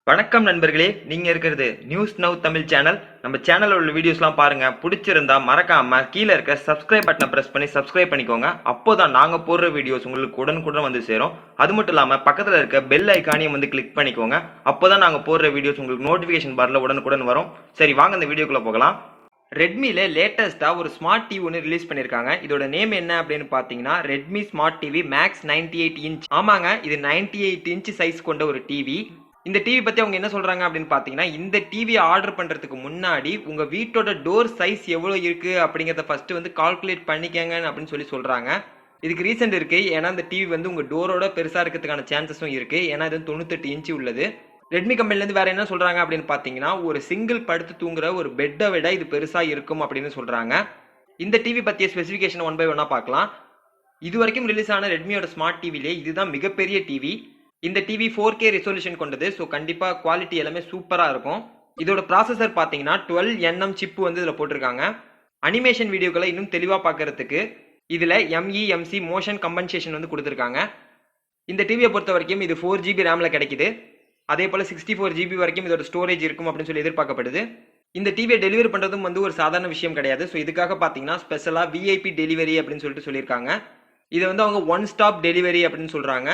வணக்கம் நண்பர்களே, நீங்க இருக்கிறது நியூஸ் நவ் தமிழ் சேனல். நம்ம சேனல்ல உள்ள வீடியோஸ்லாம் பாருங்க. பிடிச்சிருந்தா மறக்காம கீழே இருக்க சப்ஸ்கிரைப் பட்டனை பிரஸ் பண்ணி சப்ஸ்கிரைப் பண்ணிக்கோங்க. அப்போதான் நாங்க போடுற வீடியோஸ் உங்களுக்கு உடனுக்குடன் வந்து சேரும். அது மட்டும் இல்லாம பக்கத்துல இருக்க பெல் ஐக்கானையும் வந்து கிளிக் பண்ணிக்கோங்க. அப்போதான் நாங்க போடுற வீடியோஸ் உங்களுக்கு நோட்டிபிகேஷன் பார்ல உடனுக்குடன் வரும். சரி, வாங்க இந்த வீடியோக்குள்ள போகலாம். ரெட்மில லேட்டஸ்டா ஒரு ஸ்மார்ட் டிவி ஒன்று ரிலீஸ் பண்ணிருக்காங்க. இதோட நேம் என்ன அப்படின்னு பாத்தீங்கன்னா Redmi smart TV max 98 inch. ஆமாங்க, இது 98 இன்ச் சைஸ் கொண்ட ஒரு டிவி. இந்த டிவி பத்தி அவங்க என்ன சொல்றாங்க அப்படின்னு பாத்தீங்கன்னா, இந்த டிவி ஆர்டர் பண்றதுக்கு முன்னாடி உங்க வீட்டோட டோர் சைஸ் எவ்வளவு இருக்கு அப்படிங்கறத ஃபர்ஸ்ட் வந்து கால்குலேட் பண்ணிக்கங்க அப்படின்னு சொல்றாங்க. இதுக்கு ரீசன் இருக்கு. ஏன்னா இந்த டிவி வந்து உங்க டோரோட பெருசா இருக்கிறதுக்கான சான்சஸும் இருக்கு. ஏன்னா இது 98 இன்ச் உள்ளது. ரெட்மி கம்பெனில இருந்து வேற என்ன சொல்றாங்க அப்படின்னு பாத்தீங்கன்னா, ஒரு சிங்கிள் படுத்து தூங்குற ஒரு பெட்டை விட இது பெருசா இருக்கும் அப்படின்னு சொல்றாங்க. இந்த டிவி பத்திய ஸ்பெசிபிகேஷன் ஒன் பை ஒன்னா பார்க்கலாம். இது வரைக்கும் ரிலீஸ் ஆன ரெட்மியோட ஸ்மார்ட் டிவிலே இதுதான் மிகப்பெரிய டிவி. இந்த டிவி 4K ரெசல்யூஷன் கொண்டது. ஸோ கண்டிப்பா குவாலிட்டி எல்லாமே சூப்பரா இருக்கும். இதோட ப்ராசஸர் பாத்தீங்கன்னா 12nm சிப் வந்து இதுல போட்டிருக்காங்க. அனிமேஷன் வீடியோக்களை இன்னும் தெளிவா பார்க்கறதுக்கு இதுல MEMC மோஷன் கம்பன்சேஷன் வந்து கொடுத்திருக்காங்க. இந்த டிவியை பொறுத்த வரைக்கும் இது 4GB ரேம்ல கிடைக்குது. அதே போல 64GB வரைக்கும் இதோட ஸ்டோரேஜ் இருக்கும் அப்படின்னு சொல்லி எதிர்பார்க்கப்படுது. இந்த டிவியை டெலிவரி பண்றதும் வந்து ஒரு சாதாரண விஷயம் கிடையாது. ஸோ இதுக்காக பாத்தீங்கன்னா ஸ்பெஷலா VIP டெலிவரி அப்படின்னு சொல்லியிருக்காங்க. இதை வந்து அவங்க ஒன் ஸ்டாப் டெலிவரி அப்படின்னு சொல்றாங்க.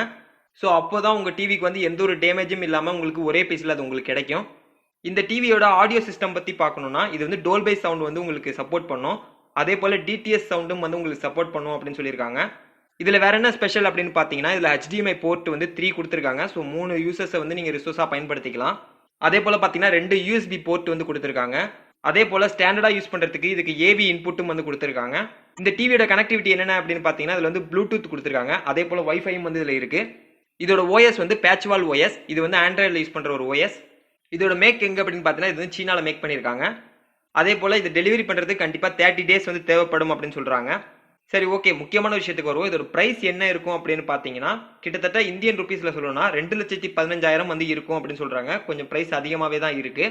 ஸோ அப்போதான் உங்க டிவிக்கு வந்து எந்த ஒரு டேமேஜும் இல்லாம உங்களுக்கு ஒரே பீஸ்ல அது உங்களுக்கு கிடைக்கும். இந்த டிவியோட ஆடியோ சிஸ்டம் பத்தி பார்க்கணும்னா இது வந்து டோல்பை சவுண்ட் வந்து உங்களுக்கு சப்போர்ட் பண்ணும். அதே போல DTS சவுண்டும் வந்து உங்களுக்கு சப்போர்ட் பண்ணும் அப்படின்னு சொல்லியிருக்காங்க. இதுல வேற என்ன ஸ்பெஷல் அப்படின்னு பாத்தீங்கன்னா, இதுல HDMI போர்ட் வந்து 3 கொடுத்திருக்காங்க. ஸோ 3 யூசர்ஸை வந்து நீங்க ரிசோர்ஸா பயன்படுத்திக்கலாம். அதே போல பாத்தீங்கன்னா 2 USB போர்ட் வந்து கொடுத்திருக்காங்க. அதே போல ஸ்டாண்டர்டா யூஸ் பண்றதுக்கு இதுக்கு AV இன்புட்டும் வந்து கொடுத்திருக்காங்க. இந்த டிவியோட கனெக்டிவிட்டி என்னென்ன அப்படின்னு பாத்தீங்கன்னா, இதுல வந்து ப்ளூடூத் கொடுத்திருக்காங்க. அதே போல வைஃபையும் வந்து இதுல இருக்கு. இதோட OS வந்து பேட்ச் வால் OS. இது வந்து ஆண்ட்ராய்டில் யூஸ் பண்ற ஒரு OS. இதோட மேக் எங்க அப்படின்னு பாத்தீங்கன்னா, இது வந்து சீனால மேக் பண்ணிருக்காங்க. அதே போல இது டெலிவரி பண்றதுக்கு கண்டிப்பா 30 டேஸ் வந்து தேவைப்படும் அப்படின்னு சொல்றாங்க. சரி, ஓகே, முக்கியமான விஷயத்துக்கு வருவோம். இதோட பிரைஸ் என்ன இருக்கும் அப்படின்னு பாத்தீங்கன்னா, கிட்டத்தட்ட இந்தியன் ருபீஸ்ல சொல்லணும்னா 2,15,000 வந்து இருக்கும் அப்படின்னு சொல்றாங்க. கொஞ்சம் பிரைஸ் அதிகமாவே தான் இருக்கு.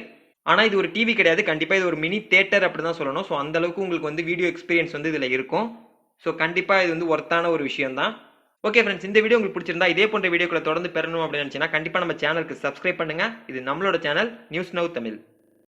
ஆனா இது ஒரு டிவி கிடையாது. கண்டிப்பா இது ஒரு மினி தியேட்டர் அப்படின்னு தான் சொல்லணும். ஸோ அந்த அளவுக்கு உங்களுக்கு வந்து வீடியோ எக்ஸ்பீரியன்ஸ் வந்து இதுல இருக்கும். ஸோ கண்டிப்பா இது வந்து ஒர்த்தான ஒரு விஷயம் தான். ஓகே ஃப்ரெண்ட்ஸ், இந்த வீடியோ உங்களுக்கு பிடிச்சிருந்தா இதே போன்ற வீடியோக்களை தொடர்ந்து பெறணும் அப்படின்னு நினைச்சீங்கன்னா கண்டிப்பா நம்ம சேனலுக்கு சப்ஸ்கிரைப் பண்ணுங்க. இது நம்மளோட சேனல் நியூஸ் நவ் தமிழ்.